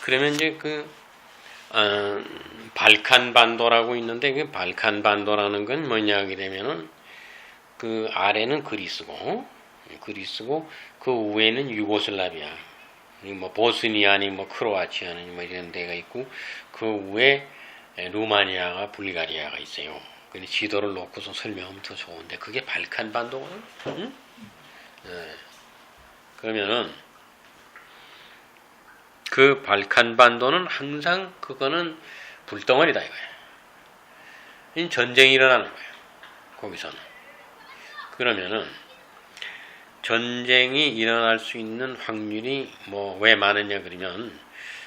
그러면 이제 발칸 반도라고 있는데 그 발칸 반도라는 건 뭐냐 하게 되면은 그 아래는 그리스고 그 위에는 유고슬라비아, 뭐 보스니아니 뭐 크로아티아니 뭐 이런 데가 있고 그 위에 루마니아가 불가리아가 있어요. 근데 지도를 놓고서 설명하면 더 좋은데 그게 발칸 반도거든. 응? 네. 그러면은 그 발칸 반도는 항상 그거는 불덩어리다 이거야. 전쟁이 일어나는 거야. 거기서는. 그러면은 전쟁이 일어날 수 있는 확률이 뭐 왜 많으냐 그러면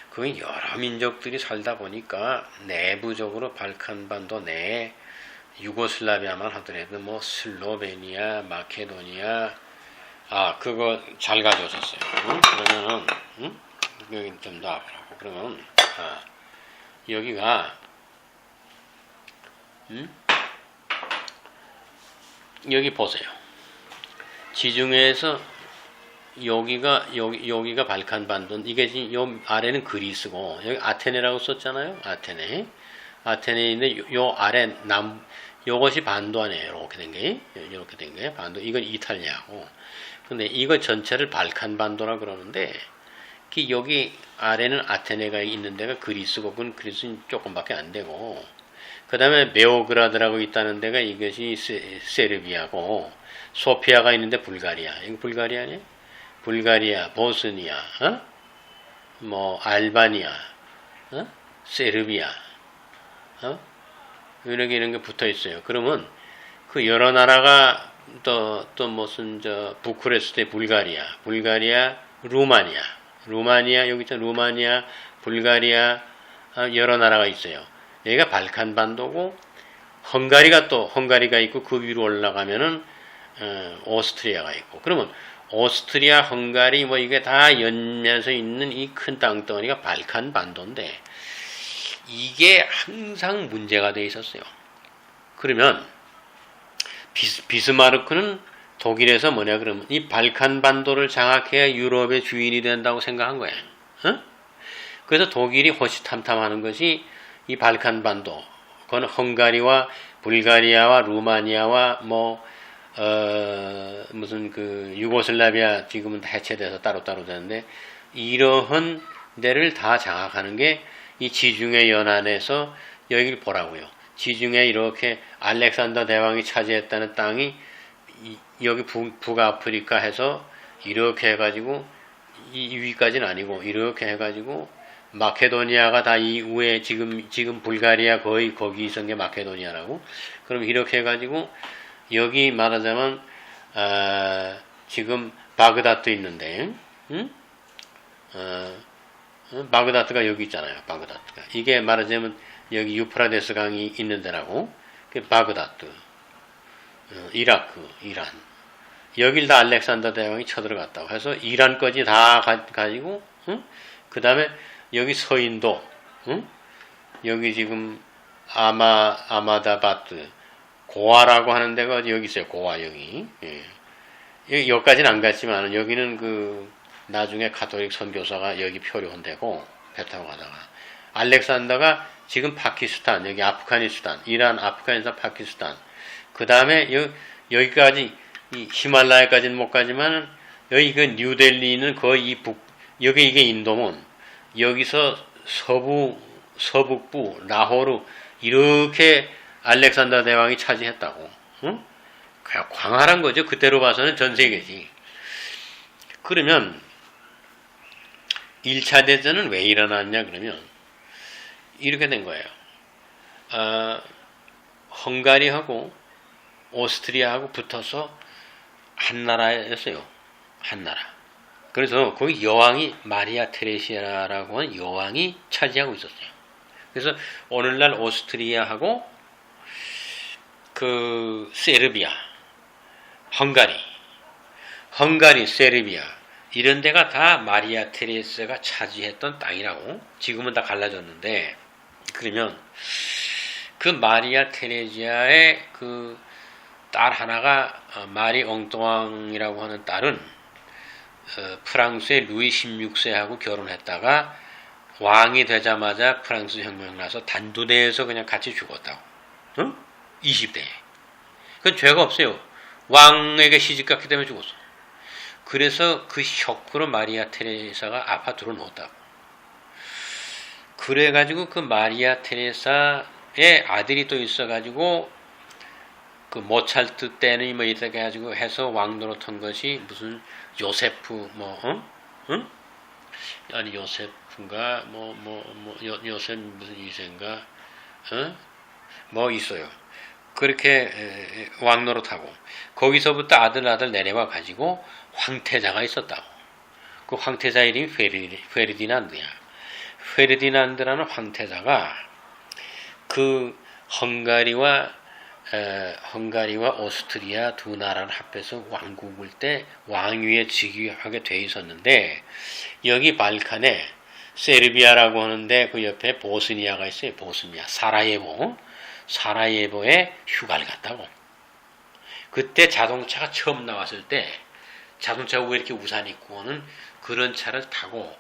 그게 여러 민족들이 살다 보니까 내부적으로 발칸 반도 내에 유고슬라비아만 하더라도 뭐 슬로베니아, 마케도니아 그거 잘 가져오셨어요. 응? 그러면은 여기 좀 놔보라고. 그러면 여기가 여기 보세요. 지중해에서 여기가 발칸 반도. 이게 지금 요 아래는 그리스고 여기 아테네라고 썼잖아요. 아테네인데 요 아래 요것이 반도 아니에요. 이렇게 된 게 반도. 이건 이탈리아고. 근데 이거 전체를 발칸 반도라 그러는데 여기 아래는 아테네가 있는 데가 그리스고 그건 그리스는 조금밖에 안 되고 그 다음에 베오그라드라고 있다는 데가 이것이 세르비아고 소피아가 있는데 불가리아. 이거 불가리아네? 불가리아, 보스니아, 뭐 알바니아, 세르비아, 이런 게 붙어 있어요. 그러면 그 여러 나라가 또 무슨 부쿠레스트의 불가리아, 루마니아 여기 있잖아. 루마니아, 불가리아 여러 나라가 있어요. 여기가 발칸 반도고 헝가리가 있고 그 위로 올라가면은 오스트리아가 있고 그러면 오스트리아, 헝가리 뭐 이게 다 연면서 있는 이 큰 땅덩어리가 발칸 반도인데 이게 항상 문제가 돼 있었어요. 그러면 비스마르크는 독일에서 뭐냐 그러면 이 발칸 반도를 장악해야 유럽의 주인이 된다고 생각한 거야. 그래서 독일이 호시탐탐하는 것이 이 발칸 반도. 그건 헝가리와 불가리아와 루마니아와 무슨 유고슬라비아 지금은 해체돼서 따로따로 되는데 이러한 데를 다 장악하는 게 이 지중해 연안에서 여기를 보라고요. 지중해 이렇게 알렉산더 대왕이 차지했다는 땅이 여기 북아프리카 해서 이렇게 해가지고 이 위까지는 아니고 이렇게 해가지고 마케도니아가 다 이 위에 지금 불가리아 거의 거기 있은 게 마케도니아라고. 그럼 이렇게 해가지고 여기 말하자면 지금 바그다드 있는데, 바그다드가 여기 있잖아요. 바그다드가 이게 말하자면 여기 유프라데스 강이 있는 데라고. 바그다드, 이라크, 이란. 여길 다 알렉산더 대왕이 쳐들어갔다고 해서 이란까지 다 가지고, 그 다음에 여기 서인도, 여기 지금 아마다바트, 고아라고 하는 데가 여기 있어요. 고아 여기. 여기까지는 안 갔지만 여기는 나중에 가톨릭 선교사가 여기 표류한 데고 배 타고 가다가 알렉산더가 지금 파키스탄, 여기 아프가니스탄, 이란, 아프가니스탄, 파키스탄. 그 다음에 여기까지 히말라야까지는 못 가지만 여기 뉴델리는 거의 여기 이게 인도면 여기서 서북부 라호르 이렇게 알렉산더 대왕이 차지했다고. 그냥 광활한 거죠. 그때로 봐서는 전 세계지. 그러면 1차 대전은 왜 일어났냐 그러면 이렇게 된 거예요. 헝가리하고 오스트리아하고 붙어서 한 나라였어요. 한 나라. 그래서 거기 여왕이 마리아 테레시아라고 하는 여왕이 차지하고 있었어요. 그래서 오늘날 오스트리아하고 세르비아, 헝가리, 세르비아 이런 데가 다 마리아 테레시아가 차지했던 땅이라고. 지금은 다 갈라졌는데 그러면 마리아 테레시아의 딸 하나가 마리 엉뚱왕이라고 하는 딸은 프랑스의 루이 16세하고 결혼했다가 왕이 되자마자 프랑스 혁명 나서 단두대에서 그냥 같이 죽었다고. 응? 20대에. 그건 죄가 없어요. 왕에게 시집갔기 때문에 죽었어. 그래서 그 쇼크로 마리아 테레사가 아파트로 놓았다고. 그래가지고 그 마리아 테레사의 아들이 또 있어가지고 그 모차르트 때는 뭐 이렇게 해가지고 해서 왕 노릇한 것이 무슨 요세프 응? 아니 요세프인가 요셉 무슨 이세인가 뭐 있어요. 그렇게 왕 노릇하고 거기서부터 아들 내려와 가지고 황태자가 있었다고. 그 황태자 이름이 페르디난드야. 페르디난드라는 황태자가 그 헝가리와 오스트리아 두 나라를 합해서 왕국을 때 왕위에 즉위하게 돼 있었는데 여기 발칸에 세르비아라고 하는데 그 옆에 보스니아가 있어요. 보스니아 사라예보에 휴가를 갔다고. 그때 자동차가 처음 나왔을 때 자동차가 왜 이렇게 우산 있고 오는 그런 차를 타고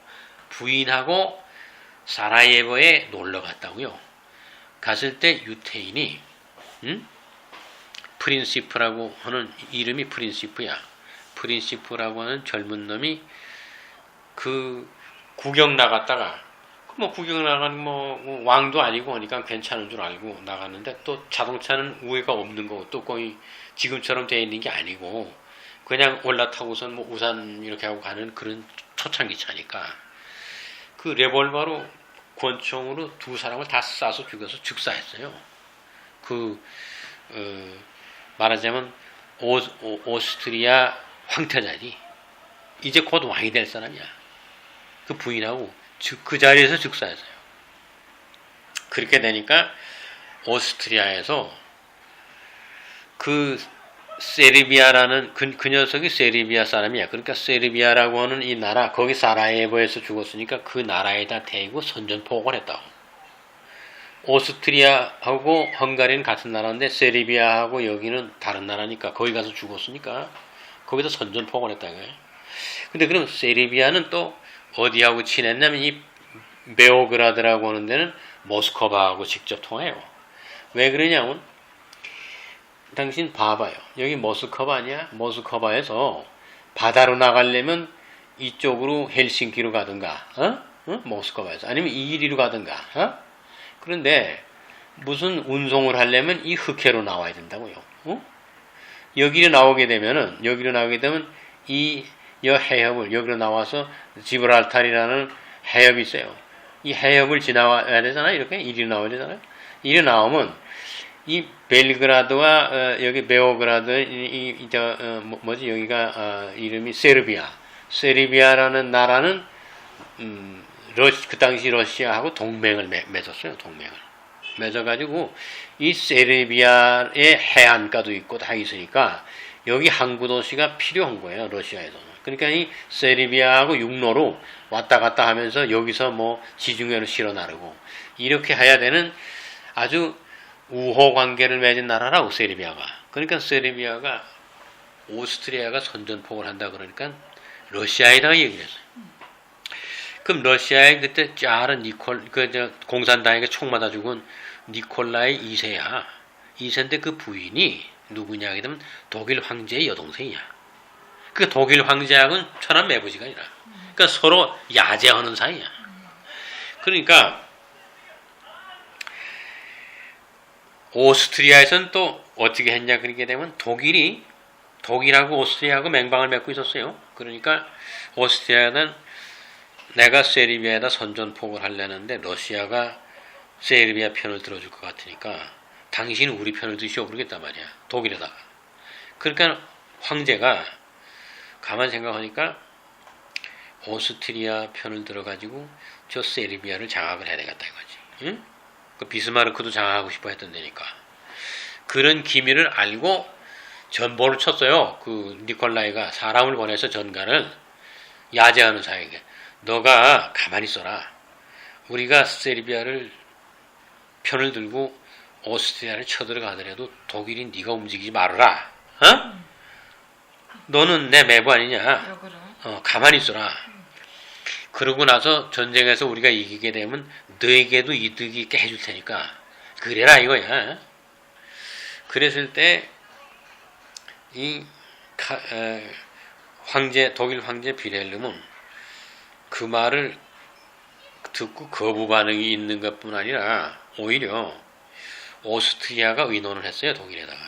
부인하고 사라예보에 놀러 갔다고요. 갔을 때 유태인이 프린시프라고 하는 이름이 프린시프야. 프린시프라고 하는 젊은 놈이 그 구경 나갔다가 구경 나가는 왕도 아니고 하니까 괜찮은 줄 알고 나갔는데 또 자동차는 우회가 없는 거고 또 거의 지금처럼 되어 있는 게 아니고 그냥 올라타고선 우산 이렇게 하고 가는 그런 초창기 차니까 그 레볼버로 권총으로 두 사람을 다 쏴서 죽여서 즉사했어요. 말하자면 오스트리아 황태자지. 이제 곧 왕이 될 사람이야. 그 부인하고 그 자리에서 즉사했어요. 그렇게 되니까 오스트리아에서 그 세르비아라는 그 녀석이 세르비아 사람이야. 그러니까 세르비아라고 하는 이 나라 거기 사라예보에서 죽었으니까 그 나라에다 대고 선전포고를 했다고. 오스트리아하고 헝가리는 같은 나라인데 세르비아하고 여기는 다른 나라니까 거기 가서 죽었으니까 거기다 선전포고를 했다 이거예요. 근데 그럼 세르비아는 또 어디하고 친했냐면 이 베오그라드라고 하는 데는 모스크바하고 직접 통해요. 왜 그러냐면 당신 봐봐요. 여기 모스크바 아니야? 모스크바에서 바다로 나가려면 이쪽으로 헬싱키로 가든가 모스크바에서 아니면 이리로 가든가 그런데 무슨 운송을 하려면 이 흑해로 나와야 된다고요. 여기로 나오게 되면 이 해협을 여기로 나와서 지브랄타르이라는 해협이 있어요. 이 해협을 지나와야 되잖아요. 이렇게 이리로 나와야 되잖아요. 이리로 나오면 이 벨그라드와 여기 베오그라드 여기가 이름이 세르비아라는 나라는 그 당시 러시아하고 동맹을 맺었어요. 동맹을 맺어가지고 이 세르비아의 해안가도 있고 다 있으니까 여기 항구 도시가 필요한 거예요. 러시아에서는. 그러니까 이 세르비아하고 육로로 왔다 갔다 하면서 여기서 지중해로 실어 나르고 이렇게 해야 되는 아주 우호 관계를 맺은 나라라고 세르비아가. 그러니까 세르비아가 오스트리아가 선전포고를 한다 그러니까 러시아에다가 얘기를 했어요. 그럼 러시아에 그때 짜른 공산당에게 총 맞아 죽은 니콜라이 2세야. 2세인데 그 부인이 누구냐 하게 되면 독일 황제의 여동생이야. 그 독일 황제하고는 천한 매부지간이라. 그러니까 서로 야제하는 사이야. 그러니까 오스트리아에서는 또 어떻게 했냐 그렇게 되면 독일하고 오스트리아하고 맹방을 맺고 있었어요. 그러니까 오스트리아는 내가 세르비아에다 선전포고를 하려는데 러시아가 세르비아 편을 들어줄 것 같으니까 당신은 우리 편을 드시오 그러겠단 말이야. 독일에다가. 그러니까 황제가 가만히 생각하니까 오스트리아 편을 들어가지고 저 세르비아를 장악을 해야 되겠다 이거지. 응? 그 비스마르크도 장악하고 싶어 했던 데니까. 그런 기밀을 알고 전보를 쳤어요. 그 니콜라이가 사람을 보내서 전가를 야제하는 사이에게. 너가 가만히 있어라. 우리가 세르비아를 편을 들고 오스트리아를 쳐들어가더라도 독일이 네가 움직이지 말아라. 너는 내 매부 아니냐. 가만히 있어라. 그러고 나서 전쟁에서 우리가 이기게 되면 너에게도 이득이 있게 해줄 테니까 그래라 이거야. 그랬을 때 이 황제 독일 황제 빌헬름은 그 말을 듣고 거부 반응이 있는 것뿐 아니라 오히려 오스트리아가 의논을 했어요. 독일에다가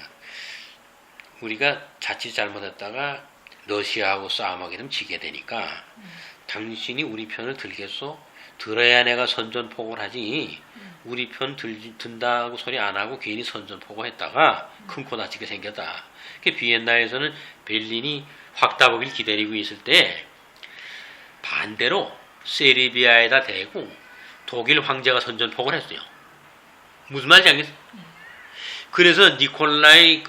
우리가 자칫 잘못했다가 러시아하고 싸움하게 되면 지게 되니까 당신이 우리 편을 들겠소? 들어야 내가 선전포고를 하지 우리 편 든다고 소리 안 하고 괜히 선전포고 했다가 큰 코 다치게 생겼다. 비엔나에서는 베를린이 확답하길 기다리고 있을 때 반대로 세르비아에다 대고 독일 황제가 선전포고를 했어요. 무슨 말인지 알겠어? 그래서 니콜라이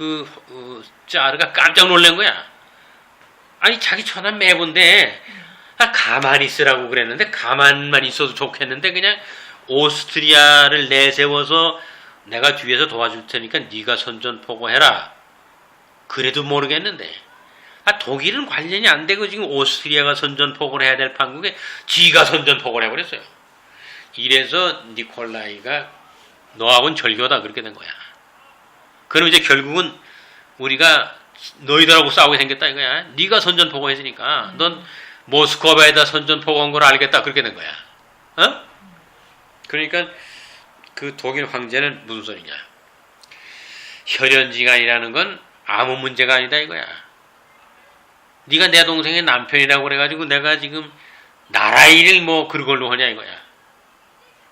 짜르가 깜짝 놀란 거야. 아니 자기 천한 매본데 가만히 있으라고 그랬는데 가만만 있어도 좋겠는데 그냥 오스트리아를 내세워서 내가 뒤에서 도와줄 테니까 네가 선전포고해라. 그래도 모르겠는데 독일은 관련이 안 되고 지금 오스트리아가 선전포고를 해야 될 판국에 지가 선전포고를 해버렸어요. 이래서 니콜라이가 너하고는 절교다 그렇게 된 거야. 그럼 이제 결국은 우리가 너희들하고 싸우게 생겼다 이거야. 네가 선전포고 했으니까 넌 모스크바에다 선전포고한 걸 알겠다 그렇게 된 거야. 어? 그러니까 그 독일 황제는 무슨 소리냐. 혈연지간이라는 건 아무 문제가 아니다 이거야. 네가 내 동생의 남편이라고 그래가지고 내가 지금 나라 일을 뭐 그런 걸로 하냐 이거야.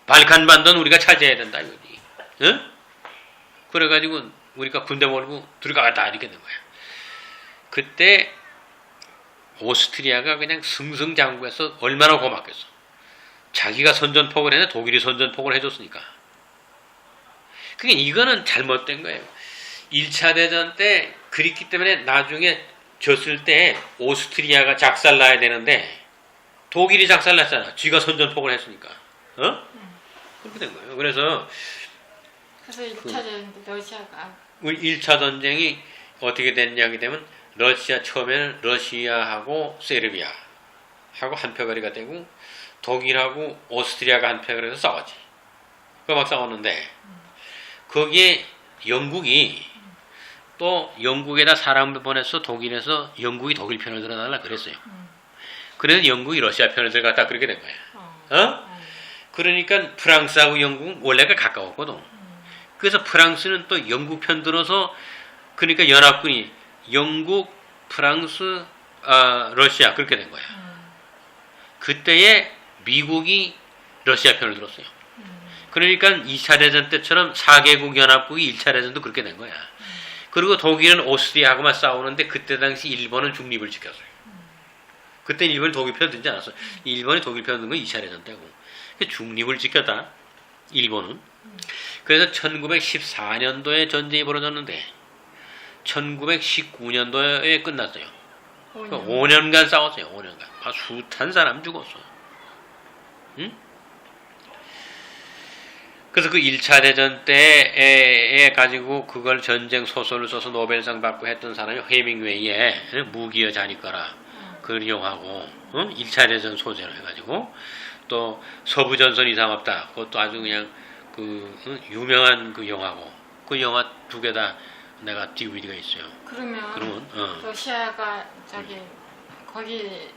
발칸 반도는 우리가 차지해야 된다 이거지. 응? 그래가지고 우리가 군대 몰고 들어가겠다 이렇게 된 거야. 그때 오스트리아가 그냥 승승장구해서 얼마나 고맙겠어. 자기가 선전포고를 했는데 독일이 선전포고를 해줬으니까. 그러니까 이거는 잘못된 거예요. 1차 대전 때 그랬기 때문에 나중에 졌을 때 오스트리아가 작살나야 되는데 독일이 작살났잖아. 쥐가 선전포고를 했으니까. 어? 그렇게 된 거예요. 그래서 1차 전쟁 러시아가 1차 전쟁이 어떻게 됐냐게 되면 러시아 처음에는 러시아하고 세르비아하고 한패거리가 되고 독일하고 오스트리아가 한패거리에서 싸웠지. 그 막 싸웠는데 거기에 영국이 또 영국에다 사람을 보내서 독일에서 영국이 독일 편을 들어달라 그랬어요. 그래서 영국이 러시아 편을 들어갔다 그렇게 된 거야. 어? 그러니까 프랑스하고 영국은 원래가 가까웠거든. 그래서 프랑스는 또 영국 편 들어서 그러니까 연합군이 영국, 프랑스, 러시아 그렇게 된 거야. 그때에 미국이 러시아 편을 들었어요. 그러니까 2차 대전 때처럼 4개국 연합국이 1차 대전도 그렇게 된 거야. 그리고 독일은 오스트리아하고만 싸우는데 그때 당시 일본은 중립을 지켰어요. 그때 일본이 독일 편 들지 않았어요. 일본이 독일 편 든 건 2차 대전 때고. 중립을 지켰다. 일본은. 그래서 1914년도에 전쟁이 벌어졌는데 1919년도에 끝났어요. 5년간 싸웠어요. 5년간. 숱한 사람 죽었어. 응? 그래서 그 1차 대전 때에 가지고 그걸 전쟁 소설을 써서 노벨상 받고 했던 사람이 헤밍웨이의 무기여 자니까라 그 영화고 1차 대전 소재로 해가지고 또 서부전선 이상 없다. 그것도 아주 그냥 유명한 그 영화고 그 영화 2개 다 내가 DVD가 있어요. 그러면 러시아가 거기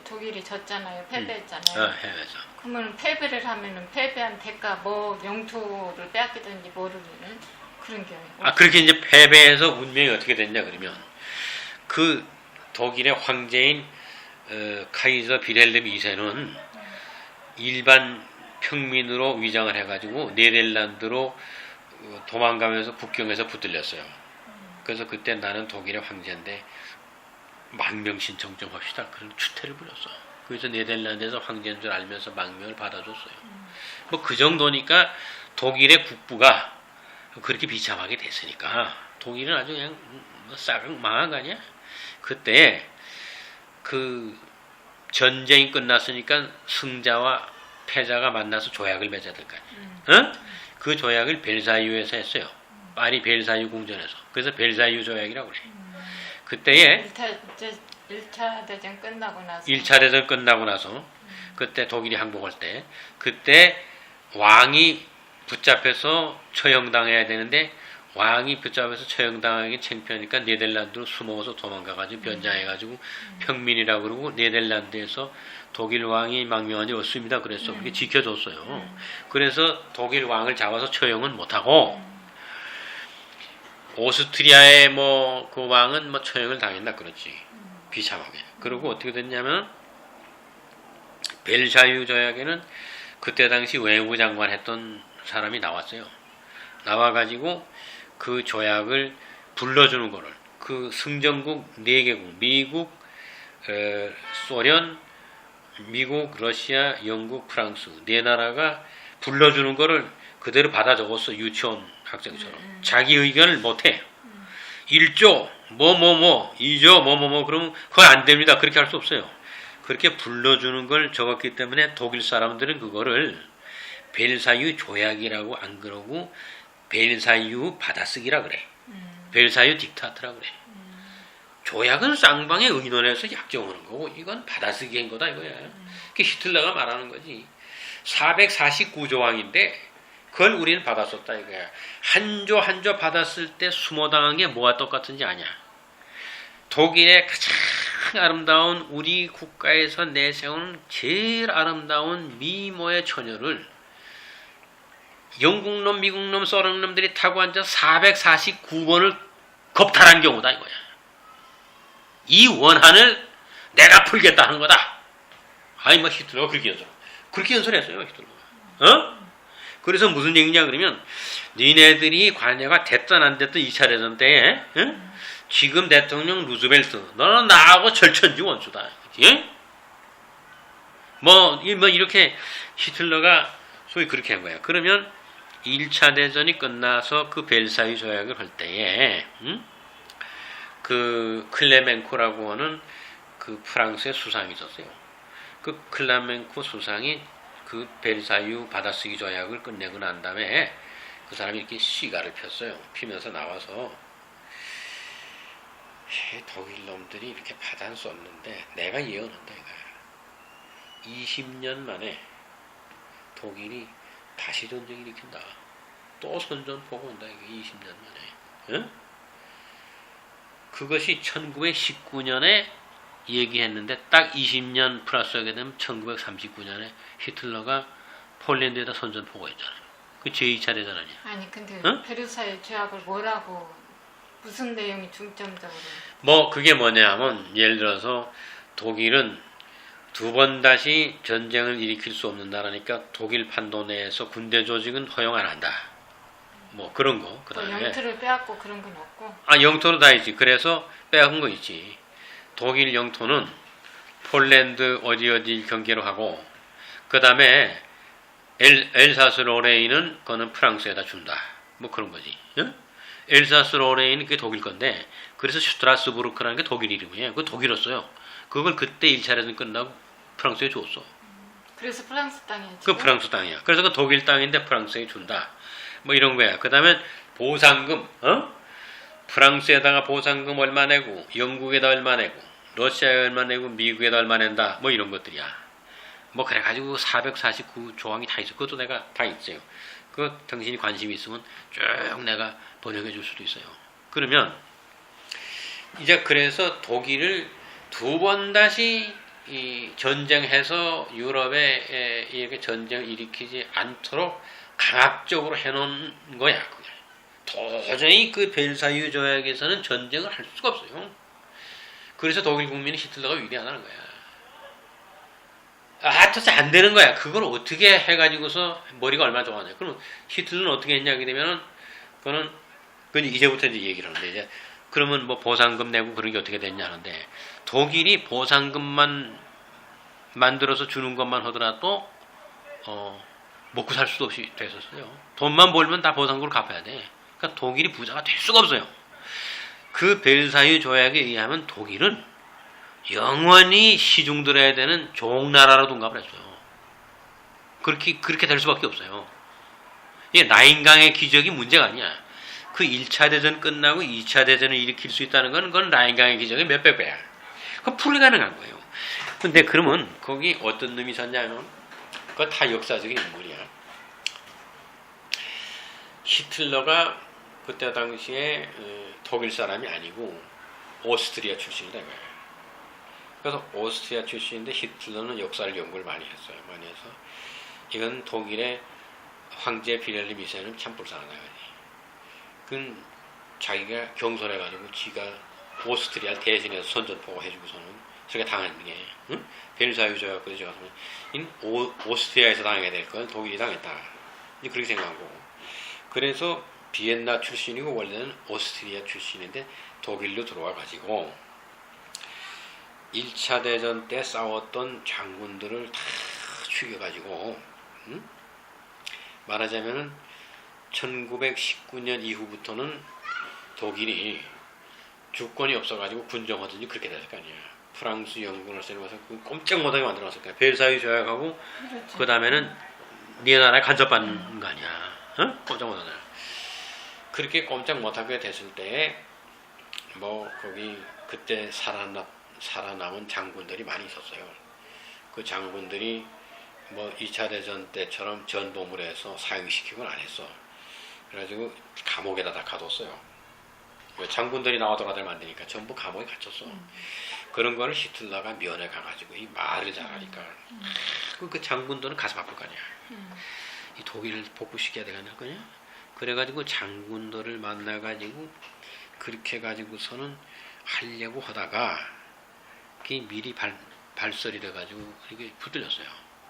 독일이 졌잖아요. 패배했잖아요. 해외에서. 그러면 패배를 하면은 패배한 대가 뭐 영토를 빼앗기든지 뭐를 그런 경우. 그렇게 이제 패배해서 운명이 어떻게 됐냐 그러면 그 독일의 황제인 카이저 빌헬름 2세는 일반 평민으로 위장을 해가지고 네덜란드로 도망가면서 국경에서 붙들렸어요. 그래서 그때 나는 독일의 황제인데 망명 신청 좀 합시다. 그런 추태를 부렸어. 그래서 네덜란드에서 황제인 줄 알면서 망명을 받아줬어요. 뭐 그 정도니까 독일의 국부가 그렇게 비참하게 됐으니까 독일은 아주 그냥 싹 망한 거 아니야? 그때 그 전쟁이 끝났으니까 승자와 패자가 만나서 조약을 맺어야 될 거 아니야? 어? 그 조약을 벨사유에서 했어요. 파리 벨사유 궁전에서. 그래서 벨사유 조약이라고 그래. 그때에 1차 대전 끝나고 나서 1차 대전 끝나고 나서 그때 독일이 항복할 때, 그때 왕이 붙잡혀서 처형당해야 되는데 왕이 붙잡혀서 처형당하기 창피하니까 네덜란드로 숨어서 도망가가지고 변장해가지고 평민이라고 그러고 네덜란드에서 독일 왕이 망명한지 없습니다. 그래서 그게 지켜줬어요. 그래서 독일 왕을 잡아서 처형은 못하고 오스트리아의 뭐 그 왕은 뭐 처형을 당했나 그렇지. 비참하게. 그리고 어떻게 됐냐면 벨사유 조약에는 그때 당시 외무장관 했던 사람이 나왔어요. 나와가지고 그 조약을 불러주는 거를 그 승전국 4개국 미국, 소련, 미국, 러시아, 영국, 프랑스 4나라가 불러주는 거를 그대로 받아 적었어. 유치원 학생처럼. 자기 의견을 못해. 1조 뭐뭐뭐 2조 뭐뭐뭐 그러면 그거 안 됩니다. 그렇게 할 수 없어요. 그렇게 불러주는 걸 적었기 때문에 독일 사람들은 그거를 벨사유 조약이라고 안 그러고 벨사유 받아쓰기라 그래. 벨사유 딕타트라 그래. 조약은 쌍방의 의논에서 약정하는 거고 이건 받아쓰기 한 거다 이거야. 그게 히틀러가 말하는 거지. 449조항인데 그걸 우리는 받았었다 이거야. 한 조 한 조 받았을 때 수모당한 게 뭐가 똑같은지 아냐. 독일의 가장 아름다운 우리 국가에서 내세운 제일 아름다운 미모의 처녀를 영국놈, 미국놈, 소련놈들이 타고 앉아 449번을 겁탈한 경우다 이거야. 이 원한을 내가 풀겠다 하는 거다. 아니 뭐 히틀러가 그렇게 연설했어요 히틀러가. 어? 그래서 무슨 얘기냐 그러면 니네들이 관여가 됐든 안 됐든 2차 대전 때에 지금 대통령 루즈벨트 너는 나하고 절천지 원수다. 예? 뭐 이렇게 히틀러가 소위 그렇게 한 거야. 그러면 1차 대전이 끝나서 그 벨사유 조약을 할 때에 그 클레멘코라고 하는 그 프랑스의 수상이 있었어요. 그 클레멘코 수상이 그 벨사유 받아쓰기 조약을 끝내고 난 다음에 그 사람이 이렇게 시가를 폈어요. 피면서 나와서 독일 놈들이 이렇게 받아 썼는데 내가 예언한다 이거야. 20년 만에 독일이 다시 전쟁 일으킨다. 또 선전포고 온다 이거 20년 만에. 응? 그것이 1919년에 얘기했는데 딱 20년 플러스하게 되면 1939년에 히틀러가 폴란드에다 선전포고 했잖아. 그 제2차 대전 아니야. 아니 근데 응? 베르사유 조약을 뭐라고 무슨 내용이 중점적으로? 뭐 그게 뭐냐 하면 예를 들어서 독일은 2번 다시 전쟁을 일으킬 수 없는 나라니까 독일 판도 내에서 군대 조직은 허용 안 한다. 뭐 그런 거. 그다음에 영토를 빼앗고 그런 건 없고. 영토로 다 있지. 그래서 빼앗은 거 있지. 독일 영토는 폴란드 어디 경계로 하고 그다음에 엘사스 로레인은 그거는 프랑스에다 준다. 뭐 그런 거지. 응? 엘사스 로레인은 그게 독일 건데 그래서 슈트라스부르크라는 게 독일 이름이에요. 그거 독일었어요. 그걸 그때 1차 대전 끝나고 프랑스에 줬어. 그래서 프랑스 땅이야. 그 프랑스 땅이야. 그래서 그 독일 땅인데 프랑스에 준다. 뭐 이런 거야. 그 다음에 보상금, 프랑스에다가 보상금 얼마 내고, 영국에다 얼마 내고, 러시아에 얼마 내고, 미국에다 얼마 낸다. 뭐 이런 것들이야. 뭐 그래가지고 449조항이 다 있어. 그것도 내가 다 있어요. 그 당신이 관심이 있으면 쭉 내가 번역해 줄 수도 있어요. 그러면 이제 그래서 독일을 2번 다시 전쟁해서 유럽에 이렇게 전쟁을 일으키지 않도록 강압적으로 해놓은 거야. 도저히 그 벨사유 조약에서는 전쟁을 할 수가 없어요. 그래서 독일 국민이 히틀러가 위대하다는 거야. 도대체 안 되는 거야. 그걸 어떻게 해가지고서 머리가 얼마나 좋아하냐. 그럼 히틀러는 어떻게 했냐 하게 되면은 그건 이제부터 이제 얘기를 하는데 이제 그러면 뭐 보상금 내고 그런 게 어떻게 됐냐 하는데 독일이 보상금만 만들어서 주는 것만 하더라도 먹고 살 수도 없이 됐었어요. 돈만 벌면 다 보상금을 갚아야 돼. 그러니까 독일이 부자가 될 수가 없어요. 그 벨사유 조약에 의하면 독일은 영원히 시중 들어야 되는 종나라로 둔갑을 했어요. 그렇게 될 수밖에 없어요. 이게 라인강의 기적이 문제가 아니야. 그 1차 대전 끝나고 2차 대전을 일으킬 수 있다는 건 그건 라인강의 기적의 몇백 배야. 그건 불가능한 거예요. 근데 그러면 거기 어떤 놈이 있었냐면 그거 다 역사적인 인물이야. 히틀러가 그때 당시에 독일 사람이 아니고 오스트리아 출신이다 이거야. 그래서 오스트리아 출신인데 히틀러는 역사를 연구를 많이 했어요. 많이 해서 이건 독일의 황제 비렐리 미세는 참 불쌍하다. 그건 자기가 경솔해가지고 지가 오스트리아를 대신해서 선전포고 해주고서는 저게 당하는 게 응? 벨사유 조약까지 가서 오스트리아에서 당하게 될 건 독일이 당했다. 그렇게 생각하고 그래서 비엔나 출신이고 원래는 오스트리아 출신인데 독일로 들어와 가지고 1차 대전 때 싸웠던 장군들을 다 죽여가지고 응? 말하자면은 1919년 이후부터는 독일이 주권이 없어가지고 군정하든지 그렇게 됐을 거 아니야. 프랑스, 영국, 러시아를 와서 꼼짝 못하게 만들어놨을 거야. 벨사유 조약하고 그렇죠. 그 다음에는 네 나라에 간섭받는 거 아니야. 어? 꼼짝 못하네. 그렇게 꼼짝 못하게 됐을 때 뭐 거기 그때 살아남은 장군들이 많이 있었어요. 그 장군들이 뭐 2차 대전 때처럼 전범을 해서 사형시키고는 안 했어. 그래가지고 감옥에다 다 가뒀어요. 장군들이 나와돌아다니면 안 되니까 전부 감옥에 갇혔어. 그런 거를 히틀러가 면회 가가지고 이 말을 잘하니까 그 장군들은 가슴 아플 거 아니야. 이 독일을 복구시켜야 되겠냐 거냐. 그래가지고 장군들을 만나가지고 그렇게 가지고서는 하려고 하다가 그게 미리 발설이 돼가지고 이게 붙들렸어요.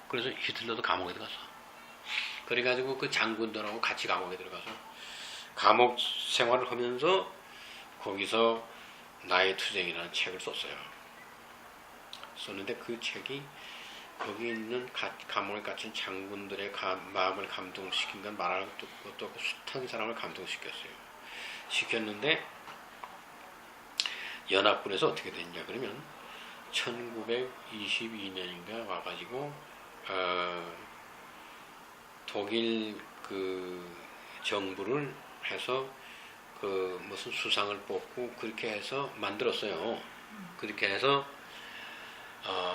그래서 히틀러도 감옥에 들어갔어. 그래가지고 그 장군들하고 같이 감옥에 들어가서 감옥 생활을 하면서 거기서 나의 투쟁이라는 책을 썼어요. 썼는데 그 책이 거기 있는 감옥에 갇힌 장군들의 마음을 감동시킨 건 말할 것도 없고 숱한 사람을 감동시켰어요. 시켰는데 연합군에서 어떻게 됐냐 그러면 1922년인가 와가지고 독일 그 정부를 해서 그 무슨 수상을 뽑고 그렇게 해서 만들었어요. 그렇게 해서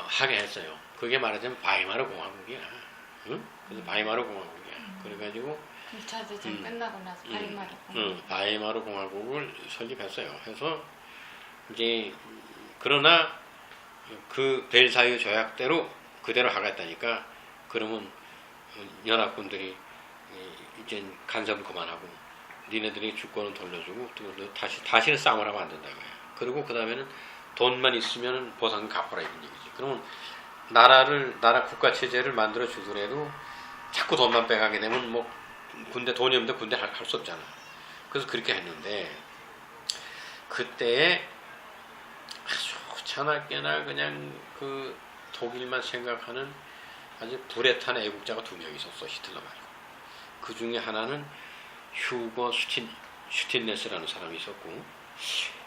하게 했어요. 그게 말하자면 바이마르 공화국이야. 응? 그래서 바이마르 공화국이야. 그래가지고 1차 대전 끝나고 나서 바이마르 바이마르 공화국을 설립했어요. 해서 이제 그러나 그 벨사유 조약대로 그대로 하겠다니까 그러면 연합군들이 이제 간섭을 그만하고 니네들이 주권을 돌려주고 또 다시는 싸움을 하면 안 된다고요. 그리고 그 다음에는 돈만 있으면 보상 갚아라 이런 얘기지. 그러면 나라 국가 체제를 만들어 주더라도 자꾸 돈만 빼가게 되면 뭐 군대 돈이 없는데 군대 할 수 없잖아. 그래서 그렇게 했는데 그때에 아주 차나깨나 그냥 그 독일만 생각하는 아주 불에 탄 애국자가 2명 있었어. 히틀러 말고. 그 중에 하나는 휴거 슈틴네스라는 사람이 있었고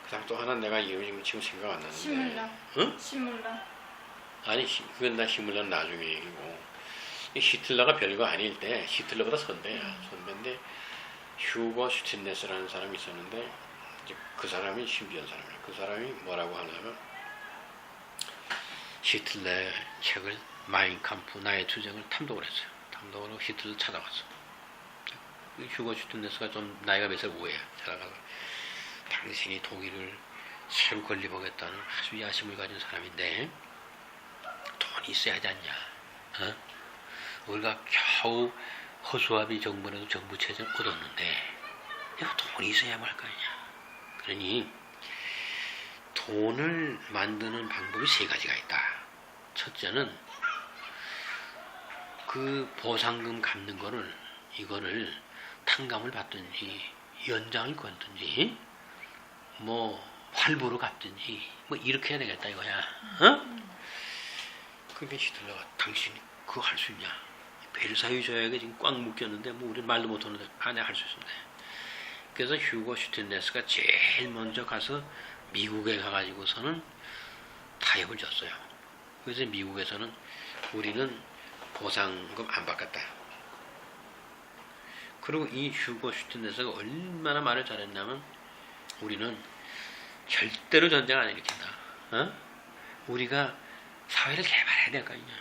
그 다음 또 하나 내가 이름이 지금 생각 안 나는데 시뮬러? 응? 시뮬러? 아니 그건 나 히틀러는 나중에 얘기고 히틀러가 별거 아닐 때 히틀러보다 선배인데 휴거 슈틴네스라는 사람이 있었는데 이제 그 사람이 신비한 사람이야. 그 사람이 뭐라고 하냐면 히틀러의 책을 마인캄프 나의 투쟁을 탐독을 했어요. 탐독을 하고 히틀러 찾아갔어. 휴거 슈틴네스가 좀 나이가 몇 살 오해 찾아가서 당신이 독일을 새로 건립하겠다는 아주 야심을 가진 사람인데 돈이 있어야 하지 않냐. 어? 우리가 겨우 허수아비 정부에도 정부 체제를 얻었는데 돈이 있어야만 할 거 아니냐. 그러니 돈을 만드는 방법이 3가지가 있다. 첫째는 그 보상금 갚는 거를 이거를 탕감을 받든지 연장을 끊든지 뭐 활부로 갚든지 뭐 이렇게 해야 되겠다 이거야. 어? 그게 히틀러가 당신이 그거 할 수 있냐? 벨사유 조약에 지금 꽉 묶였는데 뭐 우리는 말도 못하는데 내가 할 수 있습니다. 그래서 휴거 슈틴네스가 제일 먼저 가서 미국에 가가지고서는 타협을 줬어요. 그래서 미국에서는 우리는 보상금 안 받겠다. 그리고 이 휴거 슈틴네스가 얼마나 말을 잘했냐면 우리는 절대로 전쟁 안 일으킨다. 어? 우리가 사회를 개발해야 될 거 아니냐.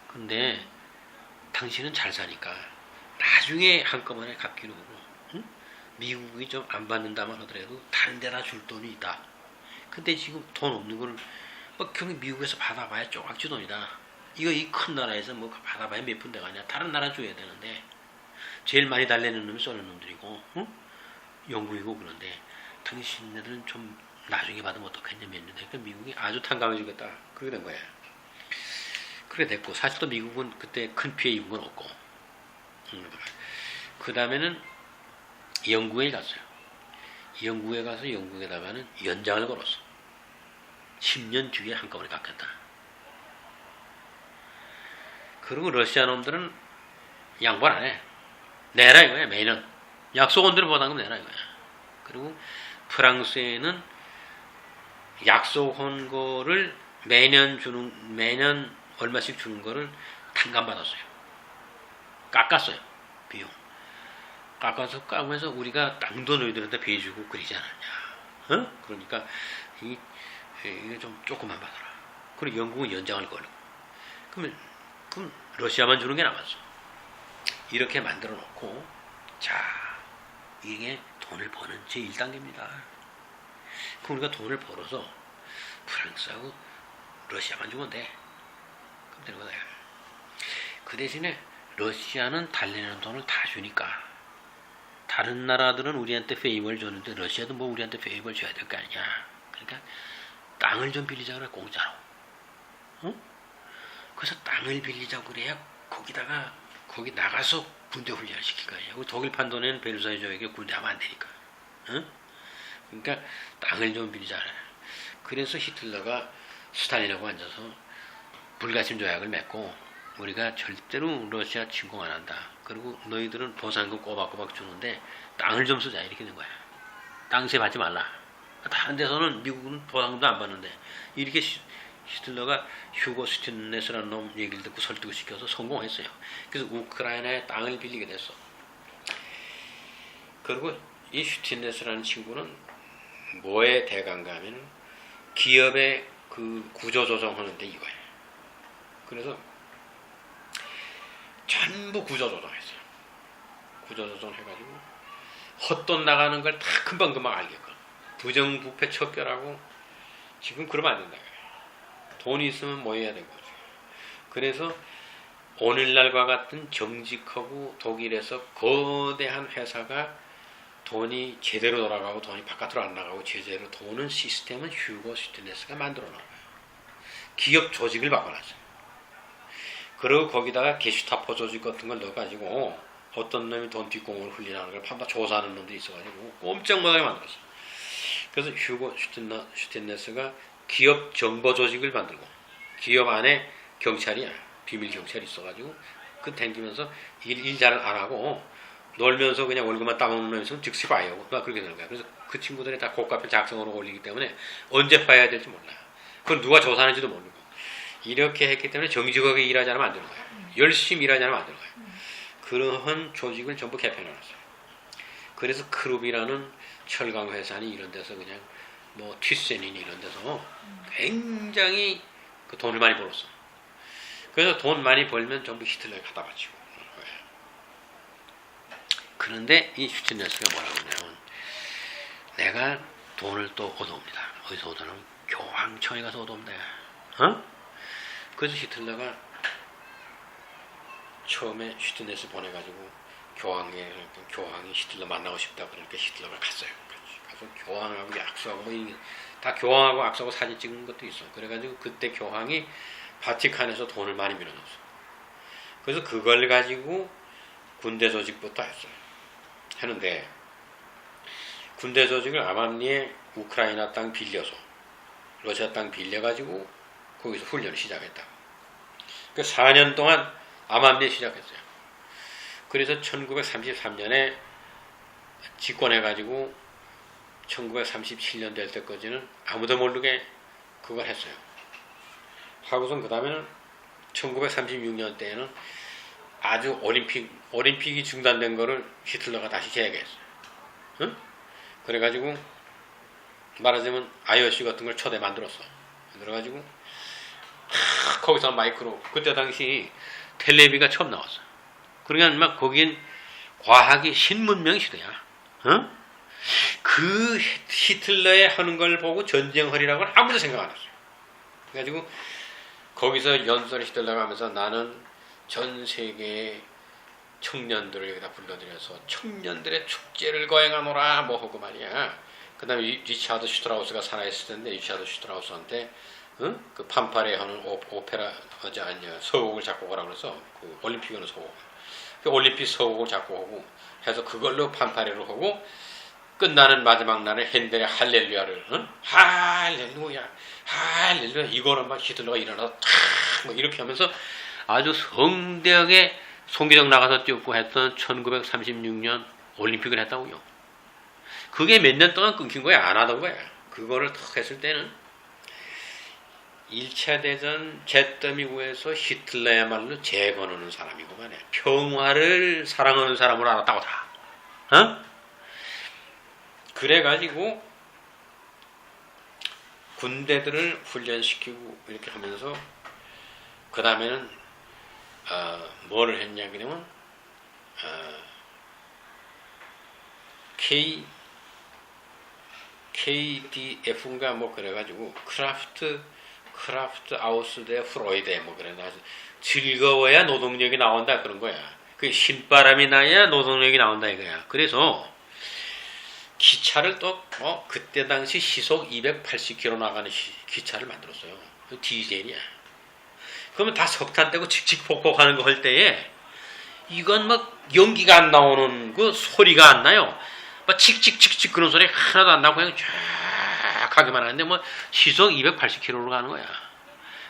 근데 당신은 잘 사니까 나중에 한꺼번에 갚기로 오고, 응? 미국이 좀 안 받는다만 하더라도 다른 데나 줄 돈이 있다. 근데 지금 돈 없는 거를 그냥 미국에서 받아봐야 조각지 돈이다. 이거 이 큰 나라에서 뭐 받아봐야 몇 푼 돼가냐. 다른 나라 줘야 되는데 제일 많이 달래는 놈이 쏘는 놈들이고, 응? 영국이고. 그런데 당신네들은 좀 나중에 받으면 어떡했냐. 몇 년 되니까 미국이 아주 탕감해주겠다. 그렇게 된 거야. 그래 됐고, 사실 또 미국은 그때 큰 피해 입은 건 없고, 그 다음에는 영국에 갔어요. 영국에 가서 영국에다가는 연장을 걸었어. 10년 뒤에 한꺼번에 갚겠다. 그리고 러시아 놈들은 양보를 안 해. 내라 이거야. 매년 약속한 대로 보상금 내라 이거야. 그리고 프랑스에는 약속한 거를 매년 얼마씩 주는 거를 탕감받았어요. 깎았어요. 비용. 깎으면서 우리가 땅도 너희들한테 배주고 그러지 않았냐. 어? 그러니까 이게 좀 조금만 받아라. 그리고 영국은 연장을 걸고. 그럼 러시아만 주는 게 남았어. 이렇게 만들어 놓고, 자, 이게 돈을 버는 제 1단계입니다. 그럼 우리가 돈을 벌어서 프랑스하고 러시아만 주면 돼. 그럼 되는 거다. 그 대신에 러시아는 달래는 돈을 다 주니까 다른 나라들은 우리한테 페이버를 줬는데 러시아도 뭐 우리한테 페이버를 줘야 될 거 아니냐. 그러니까 땅을 좀 빌리자 그래, 공짜로. 어? 그래서 땅을 빌리자고 그래야 거기 나가서 군대 훈련을 시킬 거 아니야. 독일 판도는 베르사유족에게 군대 하면 안 되니까. 어? 그러니까 땅을 좀 빌리자 그래. 그래서 히틀러가 스탈린하고 앉아서 불가침 조약을 맺고, 우리가 절대로 러시아 침공 안 한다. 그리고 너희들은 보상금 꼬박꼬박 주는데 땅을 좀 쓰자. 이렇게 된 거야. 땅세 받지 말라. 다른 데서는 미국은 보상금도 안 받는데, 이렇게 히틀러가 휴고 스티넷이라는 놈 얘기를 듣고 설득을 시켜서 성공했어요. 그래서 우크라이나에 땅을 빌리게 됐어. 그리고 이 슈티넷이라는 친구는 뭐에 대강가 하면 기업의 그 구조조정하는데 이거예요. 그래서 전부 구조조정했어요. 구조조정 해가지고 헛돈 나가는 걸 다 금방금방 알게끔. 부정부패 척결하고. 지금 그러면 안 된다. 돈이 있으면 뭐 해야 되는 거죠. 그래서 오늘날과 같은 정직하고 독일에서 거대한 회사가 돈이 제대로 돌아가고 돈이 바깥으로 안 나가고 제대로 도는 시스템은 휴고 스티네스가 만들어 놓은 거예요. 기업 조직을 바꿔놨어요. 그리고 거기다가 게슈타포 조직 같은 걸 넣어가지고 어떤 놈이 돈 뒷공을 흘리는 걸 판다 조사하는 놈들이 있어가지고 꼼짝 못하게 만들었어요. 그래서 휴고 슈틴네스가 기업 정보 조직을 만들고, 기업 안에 경찰이야, 비밀 경찰이 있어가지고 그 댕기면서 일 잘 안 하고 놀면서 그냥 월급만 따먹는 놈이 있으면 즉시 봐요. 그렇게 되는 거야. 그래서 그 친구들이 다 고가표 작성으로 올리기 때문에 언제 봐야 될지 몰라. 그걸 누가 조사하는지도 모르고. 이렇게 했기 때문에 정직하게 일하지 않으면 안 되는 거야. 열심히 일하지 않으면 안 되는 거야. 그러한 조직을 전부 개편해놨어요. 그래서 크룹이라는 철강 회사니 이런 데서 그냥 뭐 튀센이니 이런 데서 굉장히 그 돈을 많이 벌었어. 그래서 돈 많이 벌면 전부 히틀러에 갖다 바치고 그러는 거야. 그런데 이 슈틴네스가 뭐라고 하냐면, 내가 돈을 또 얻어옵니다. 어디서 얻어오냐면 교황청에 가서 얻어옵니다. 어? 그래서 히틀러가 처음에 슈틴네스 보내가지고 교황이 히틀러 만나고 싶다 그러니까 히틀러가 갔어요. 가서 교황하고 약속하고 뭐 다 교황하고 약속하고 사진 찍은 것도 있어. 그래가지고 그때 교황이 바티칸에서 돈을 많이 밀어줬어. 그래서 그걸 가지고 군대 조직부터 했어요. 했는데 군대 조직을 아맘리에 우크라이나 땅 빌려서, 러시아 땅 빌려가지고 거기서 훈련을 시작했다. 그 4년 동안 아맘리에 시작했어요. 그래서 1933년에 집권해가지고 1937년 될 때까지는 아무도 모르게 그걸 했어요. 하고선 그 다음에는 1936년 때에는 아주 올림픽이 중단된 거를 히틀러가 다시 재개했어요. 응? 그래가지고 말하자면 IOC 같은 걸 초대 만들었어. 만들어가지고 거기서 마이크로 그때 당시 텔레비가 처음 나왔어. 그러니까 막 거긴 과학이 신문명 시대야. 어? 그 히틀러의 하는 걸 보고 전쟁하리라고는 아무도 생각 안 했어요. 그래가지고 거기서 연설 히틀러가 하면서 나는 전 세계의 청년들을 여기다 불러들여서 청년들의 축제를 거행하노라 뭐 하고 말이야. 그 다음에 리차드 슈트라우스가 살아있을 텐데 리차드 슈트라우스한테 그 판파레 하는 오페라 서곡을 작곡하라고 그래서 그 올림픽 하는 서곡 그 올림픽 서곡을 작곡하고 해서 그걸로 판파레로 하고 끝나는 마지막 날에 핸델의 할렐루야를 할렐루야 할렐루야 이거는 막 히틀러가 일어나서 탁 이렇게 하면서 아주 성대하게 송기정 나가서 뛰었고 했던 1936년 올림픽을 했다고요. 그게 몇 년 동안 끊긴 거야. 안 하던 거야. 그거를 탁 했을 때는 1차 대전 잿더미구에서 히틀러야말로 재건하는 사람이고 말이야. 평화를 사랑하는 사람으로 알았다고 다. 어? 그래가지고 군대들을 훈련시키고 이렇게 하면서 그 다음에는 뭐를 했냐 그러면 KDF인가 뭐 그래가지고 크라프트 아우스대 프로이데 뭐 그래가지고 즐거워야 노동력이 나온다 그런 거야. 그 신바람이 나야 노동력이 나온다 이거야. 그래서 기차를 또 그때 당시 시속 280km 나가는 기차를 만들었어요. 디젤이야. 그러면 다 석탄 떼고 칙칙폭폭하는 거 할 때에 이건 막 연기가 안 나오는 그 소리가 안 나요. 막 칙칙칙칙 그런 소리 하나도 안 나고 그냥 쫙 가기만 하는데 뭐 시속 280km로 가는 거야.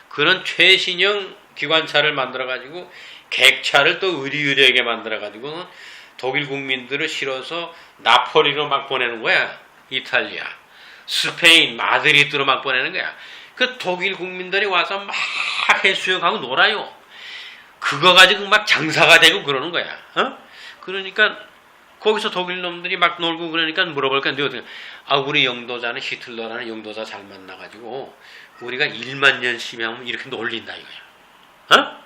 그런 최신형 기관차를 만들어 가지고 객차를 또 의리의리하게 만들어 가지고 독일 국민들을 실어서 나폴리로 막 보내는 거야. 이탈리아, 스페인, 마드리드로 막 보내는 거야. 그 독일 국민들이 와서 막 해수욕하고 놀아요. 그거 가지고 막 장사가 되고 그러는 거야. 그러니까 거기서 독일 놈들이 막 놀고 그러니까 물어볼까? 우리 영도자는 히틀러라는 영도자 잘 만나가지고 우리가 1만 년씩 하면 이렇게 놀린다 이거야.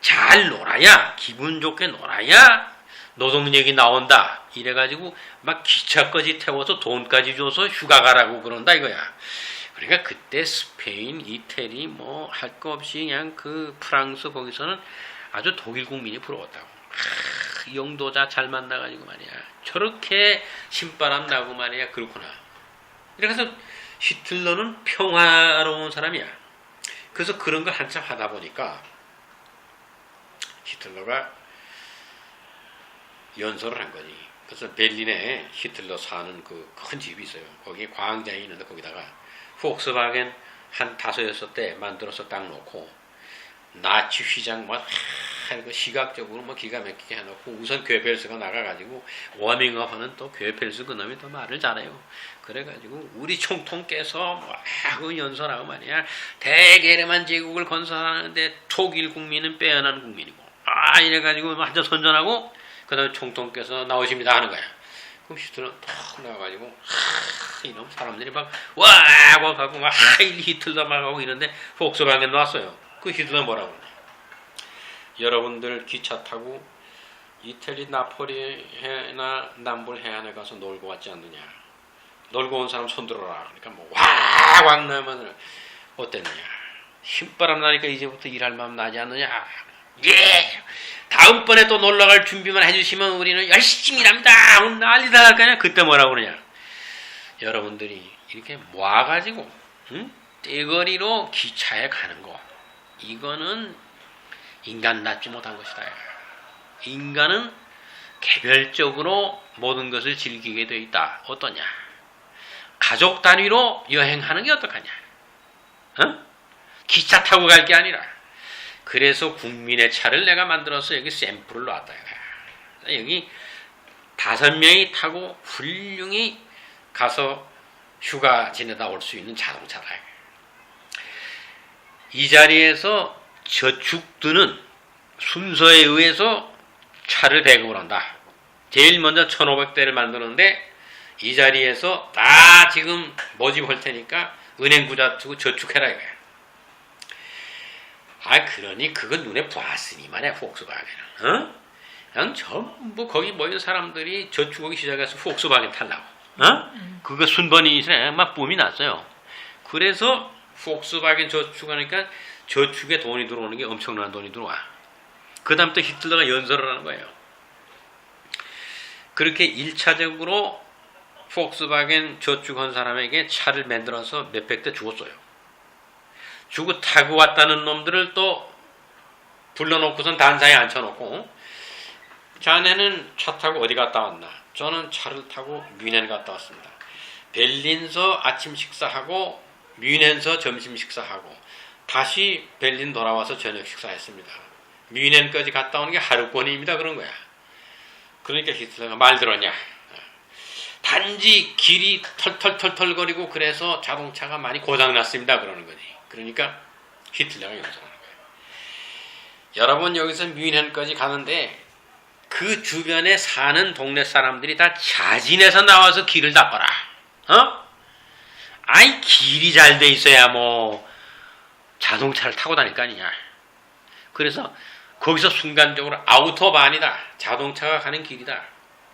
잘 놀아야 기분 좋게 놀아야 노동력이 나온다. 이래가지고 막 기차까지 태워서 돈까지 줘서 휴가 가라고 그런다 이거야. 그러니까 그때 스페인, 이태리 뭐 할 거 없이 그냥 그 프랑스 거기서는 아주 독일 국민이 부러웠다고. 영도자 잘 만나가지고 말이야. 저렇게 신바람 나고 말이야. 그렇구나. 이래서 히틀러는 평화로운 사람이야. 그래서 그런 걸 한참 하다 보니까 히틀러가 연설을 한 거지. 그래서 베를린에 히틀러 사는 그 큰 집이 있어요. 거기에 광장이 있는데 거기다가 폭스바겐 한 5-6대 만들어서 딱 놓고 나치 휘장 뭐 시각적으로 뭐 기가 막히게 해놓고 우선 괴벨스가 나가가지고 워밍업하는 또 괴벨스 그놈이 또 말을 잘해요. 그래가지고 우리 총통 깨서 뭐 하고 연설하고 말이야. 대게르만 제국을 건설하는데 독일 국민은 빼어난 국민이고 이래가지고 완전 선전하고 그 다음에 총통께서 나오십니다 하는 거야. 그럼 히틀러는 탁 나와가지고 이놈 사람들이 막 와 하고 막 히틀러 막 하고 이런데 폭스바겐 나왔어요. 그 히틀러 뭐라고 그러냐. 여러분들 기차 타고 이태리 나폴리나 남부 해안에 가서 놀고 왔지 않느냐. 놀고 온 사람 손들어라. 그러니까 뭐 와왕 나면 어땠느냐. 신바람 나니까 이제부터 일할 마음 나지 않느냐. 예! 다음번에 또 놀러갈 준비만 해주시면 우리는 열심히 일합니다. 난리다 할 거냐. 그때 뭐라고 그러냐. 여러분들이 이렇게 모아가지고 떼거리로 기차에 가는 거 이거는 인간 낳지 못한 것이다. 인간은 개별적으로 모든 것을 즐기게 되어 있다. 어떠냐. 가족 단위로 여행하는 게 어떡하냐. 기차 타고 갈 게 아니라. 그래서 국민의 차를 내가 만들어서 여기 샘플을 놨다. 여기 5명이 타고 훌륭히 가서 휴가 지내다 올 수 있는 자동차다. 이 자리에서 저축드는 순서에 의해서 차를 배급을 한다. 제일 먼저 1500대를 만드는데 이 자리에서 다 지금 모집할 테니까 은행 부자 두고 저축해라 이거야. 그러니 그건 눈에 보았으니 말이야, 폭스바겐은. 어? 그냥 전부 거기 모인 사람들이 저축하기 시작해서 폭스바겐 탈라고. 어? 그거 순번이 막 붐이 났어요. 그래서 폭스바겐 저축하니까 저축에 돈이 들어오는 게 엄청난 돈이 들어와. 그 다음부터 히틀러가 연설을 하는 거예요. 그렇게 1차적으로 폭스바겐 저축한 사람에게 차를 만들어서 몇백 대 주었어요. 주고 타고 왔다는 놈들을 또 불러놓고선 단상에 앉혀놓고, 자네는 차 타고 어디 갔다 왔나? 저는 차를 타고 뮌헨 갔다 왔습니다. 베를린서 아침 식사하고 뮌헨서 점심 식사하고 다시 베를린 돌아와서 저녁 식사했습니다. 뮌헨까지 갔다 오는 게 하루권입니다. 그런 거야. 그러니까 히틀러가 말 들었냐? 단지 길이 털털털털거리고 그래서 자동차가 많이 고장났습니다. 그러는 거지. 그러니까 히틀러가 용서하는 거예요. 여러분, 여기서 뮌헨까지 가는데 그 주변에 사는 동네 사람들이 다 자진해서 나와서 길을 닦아라. 어? 아이, 길이 잘 돼 있어야 뭐 자동차를 타고 다닐 거 아니냐. 그래서 거기서 순간적으로 아우토반이다. 자동차가 가는 길이다.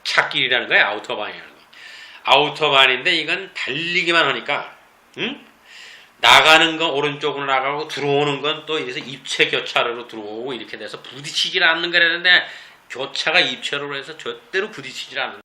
차길이라는 거야, 아우토반이라는 거. 아우토반인데 이건 달리기만 하니까, 응? 나가는 건 오른쪽으로 나가고 들어오는 건 또 이래서 입체 교차로로 들어오고 이렇게 돼서 부딪히질 않는 거라는데, 교차가 입체로로 해서 절대로 부딪히질 않는